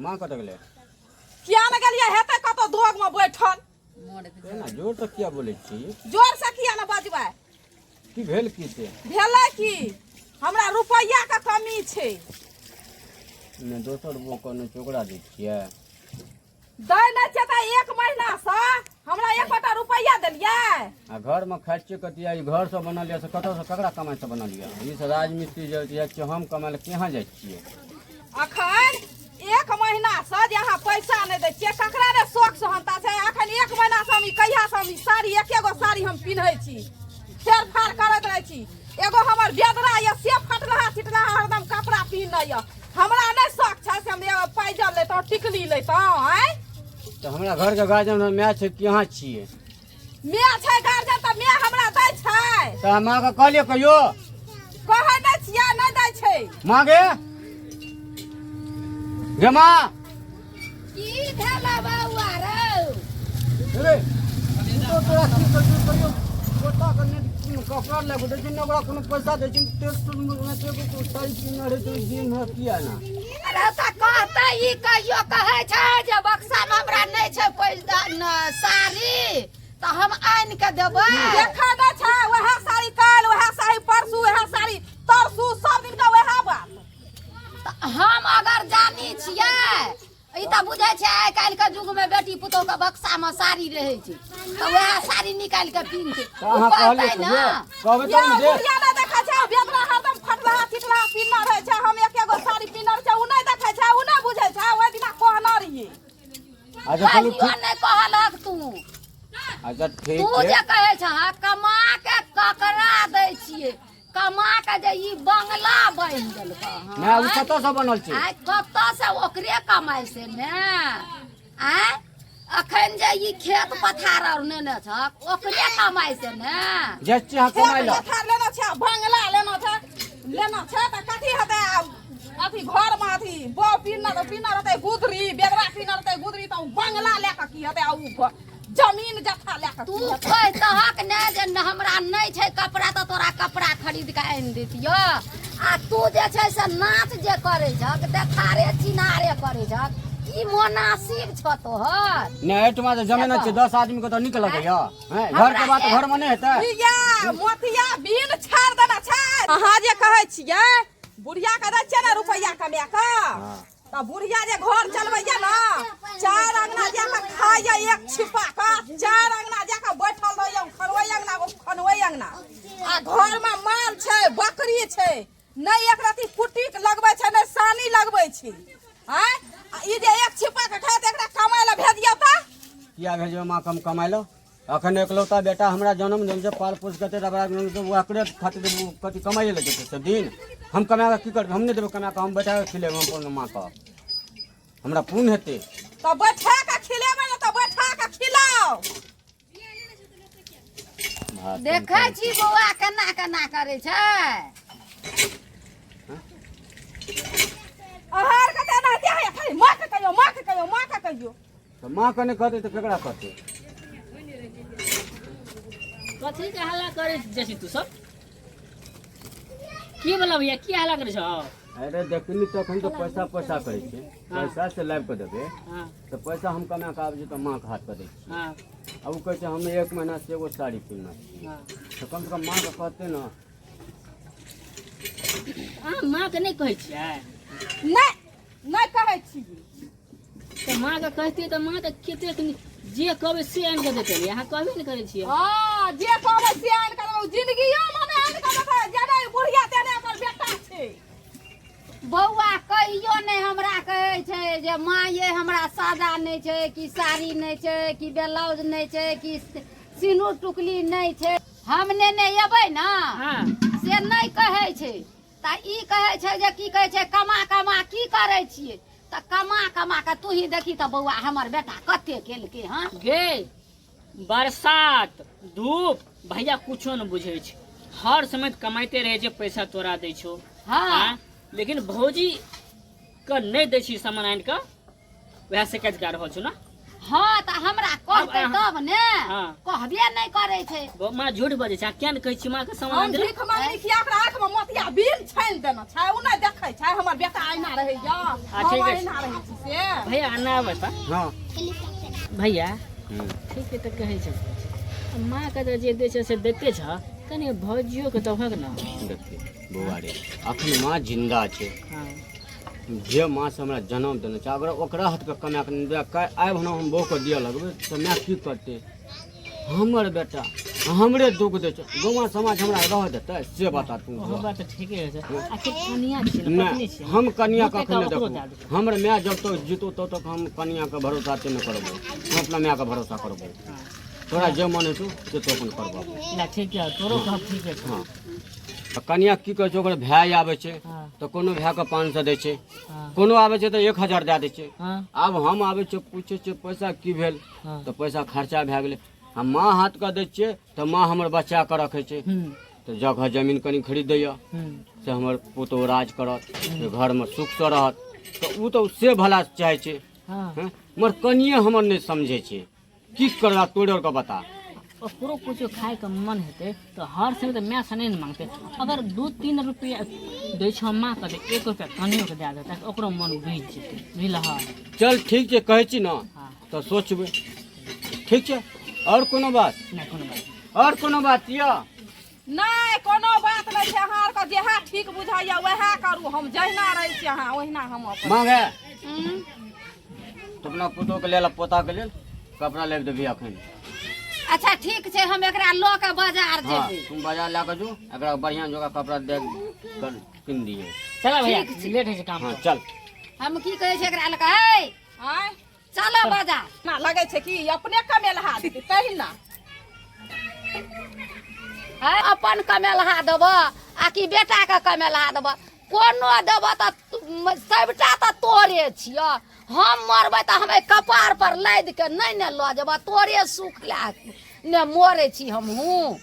माँ कत गेलै किया न गेलियै हेतै कतौ धोग में बैठल ना जोर तो किया बोले छी जोर से किया न बजबै की भेल की से भेलै की हमरा रुपैया के कमी छै ने दोसर वो कोनो चोकड़ा दै छियै दै नै छै त 1 महीना से हमरा 1 रुपैया देलियै आ घर में खाइ छियै कतिया ई घर से बनल से कतौ से ककरा कमाई से बनल ये ई से राजमिस्त्री जे छै हम कमाई ले कहाँ जाइ छियै अखन 1 महीना से जे अहाँ पैसा नै दै छियै ककरा रे शौक सहनता छै अखन 1 महीना से हम कहिया से हम साड़ी एकेगो साड़ी हम पिन्है छी फेर फाड़ करैत रहै छी एगो हमर बेदरा ये से फटलहा चिटलहा हरदम कपड़ा पिन्है ये हमरा नै शौक छै से हम एगो पायजल लेतौ टिकली लेतौ हैं तो हमरा घर के गार्जियन मैं छै कहाँ छियै मैं छै गार्जियन त मैं हमरा दै छै तो माँ के कहलिए कहियो कहै नै छियै नै दै छै माँ गे माँ की भेला बौआ रे रे तो तोरा की कहियो कोटा करने कपड़ा लेबो दे दिन ओकरा कोनो पैसा दे दिन टेस्ट में तो सारी पिन रे तो दिन है किया ना अरे त कहतै ई कहियो कहै छै जे बक्सा में हमरा नै छै पैसा साड़ी त हम आनि के देबै देखा नै छै वएह साड़ी काल वएह साड़ी परसू वएह साड़ी तरसू सब दिन का वएह बात त हम अगर जानी छियै ई त बुझै छै आइ काल्हि के युग में बेटी पुतोह के बक्सा में साड़ी रहै छै त वएह साड़ी निकाल के पिन्हते अहाँ कहलिए कहबै त हम दे बुढ़िया नै देखै छै बेदरा हरदम फटलहा चिटलहा पिन्हल रहै छै हम एकेगो साड़ी पिन्हल छै उ नै देखै छै उ नै बुझै छै ओइ दिना कहना रहिए अच्छा चलू कहियो नै कहलक तू अच्छा ठीक तू छै जे कहै छ कमा के ककरा दै छियै कमा के जे ई बंगला बनि देलकै मैं उ कतौ से बनल छै आइ कतऽ से ओकरे कमाई से ने आइ अखन जे ई खेत पथार और नेने छ ओकरे कमाई से ने जे चाह कमाइ ल पथार लेना छै बंगला लेना छै त कथी हेतै अथी घर में अथी बो पिनर रहतै गुदरी बेगरा पिनर रहतै गुदरी त बंगला लेके की हेतै आ जमीन जत्था लेके तू कह तहक ने जे हमरा नै छै कपड़ा त तोरा कपड़ा खरीद के आनि देतियो आ तू जे छै से नाच जे करे छ देखारे चिनारे करे छ ई मुनासिब छ तोहर ने एटमा जे जमीन छै 10 आदमी के त निकल गया हैं घर के बात घर में नै हेतै या मोतिया बीन छाड़ देना छै अहाँ जे कहै छियै बुढ़िया के दै छियै ने रुपैया कमा के त बुढ़िया जे घर चलबैया ना 4 अंगना जाके खाइया एक छिपा का 4 अंगना जाके बैठल रहिया खनवई अंगना आ घर में माल छै बकरी छै नै एक रती कुट्टी लगबै छै नै सानी लगबै छै हैं ई जे एक छिपा के खाए त एकरा कमाई ल भेजिया त किया भेजो माँ कम कमाइ लो अखन एकलौता बेटा हमरा जन्म देल छै पाल पोस करते रबरा तो ओकरे खातिर कथि कमाइए ले जेतै दिन हम कमा के की करब हम नै देबै कमा के हम बैठा के खिलेब हम अपन माँ का हमरा पूर्ण हेतै त बैठा के खिलेबै न त बैठा के खिलाओ देखै छी बौआ केना केना करे छै आहार के देना दिया है खाली माँ के कहियो तो माँ कने कहतै त केकरा कहतै कथी के हल्ला करे जैसी तू सब की बोला भैया की हल्ला करे छ अरे देखली तखन तो पैसा पैसा करे छै पैसा से लाइव के देबे हां तो पैसा हम कमा के आबै छै त माँ के हाथ पे दै छी हां अब उ कहै छै हम 1 महीना से एगो साड़ी पिन्हना छै हां तो कम से कम माँ के कहतै ना हां मां के नहीं कहै छियै नै कहै छी तो मां के कहती त मां त केते जे कहबै से आनि के देतै यहाँ कहबे नहीं करे छियै हां जे कहबै से आनि के जिंदगियो में आनि के देतै जने बुढ़िया तेने ओकर बेटा छै बौआ कहियो नै हमरा कहै छै जे माँ ये हमरा सादा नै छै कि साड़ी नै छै कि ब्लाउज नै छै कि सिनुर टुकली नै छै हम ने एबै ना हां से नै कहै छै त ई कहै छै जे की कहै छै कमा की करै छियै त कमा के तू ही देखी त बौआ हमर बेटा कते केलकै हां गे बरसात धूप भैया कुछो न बुझै छै हर समय कमाइते रहे छै पैसा तोरा दै छो हां लेकिन भौजी के नहीं दै छी सामान आनि के वएह शिकायत कर रहल छौ ना हाँ तो हमरा कहते तब ने हाँ। कहबे नहीं करे छे माँ झूठ बजे छै किया ने कहै छी माँ के हम सामान दे भीख मांगनी खिया ओकरा आँख में मोतिया बीन छानि देना छै उ नहीं देखै छै हमर बेटा आइना रहै या हम ठीक है। आइना रहै छी से भैया आना बता हाँ भैया ठीक है तो कहै छै माँ के जे दै छै से देते छ कनी भौजियो के दहक ना देखिए बौआ रे अखन माँ जिंदा छै हाँ जे माँ से हमरा जन्म देने छै अगर ओकरा हाथ के कमा के नहीं दे आइ भना हम बहू के दिए लगबै तो मैं की करते हमर बेटा हमरे दुख दे छै गाँव समाज हमरा रह देतै से बता तू ओहो बात तो ठीके है आखिर कनिया छी ना पत्नी नहीं छी हम कन्या ओते कखन नहीं ओकरो देखू दए देबै। हमर माय जब तक जीतो तब तक हम कन्या के भरोसा ते नहीं करबो हम अपना माय के भरोसा करबो हाँ तोरा जे मन छौ से तो अपन करबो ना ठीक है तोरो कह ठीक है हाँ तऽ कन्या की कहै छै ओकर भाय आबै छै हाँ तऽ कोनो भाय के 500 दै छै हाँ कोनो आबै छै तऽ 1000 दए दै छै हाँ आब हम आबै छियै पूछै छियै पैसा की भेल हाँ तऽ पैसा खर्चा भए गेलै आ माँ हाथ के दै छियै तऽ माँ हमर बच्चा के रखै छै तऽ जगह जमीन कनि खरीद दैया से हमर पुतोह राज करत से घरमे सुख से रहत तऽ उ तऽ से भला चाहै छै हाँ हैं? मगर कनिए हमर नहि समझै छै की करबा तोड़ि के बता ओकरो कुछ खाए के मन हेतै तो हर समय तो मैं से नहीं मांगते अगर 2-3 रुपया दै छ माँ के 1 रुपया कनियो के दे देता ओकरो मन बुझि जेतै बुझलह चल ठीक छै कहै छी ने हाँ तऽ सोचबै ठीक छै और कोनो बात नहीं कोनो बात और कोनो बात यऽ नहीं कोनो बात नहीं छै अहाँ आर के जेहा ठीक बुझाइया वएह करू हम जहिना रहै छी अहाँ ओहिना हम अपन मांगे तो अपना पुतोह के लेल पोता के लेल कपड़ा ले देबी अखन अच्छा ठीक छे हम एकरा ल के बाजार हाँ जेबे तुम बाजार ला के जो एकरा बढ़िया जगह कपड़ा दे कर किन दिए चला भैया लेट है काम हाँ पर। चल हम की कहे छे एकरा लके हे आय चलो बाजार ना लगे छै कि अपने कमेलहा देतै तहिना है अपन कमेलहा देब आ कि बेटा के कमेलहा देब कोनो देब त सबटा त तोरे छिय हम मरबै त हमे कपार पर लाद के नहीं ने ल जेब तोरे सुख ला ने मोरे छी हम हूँ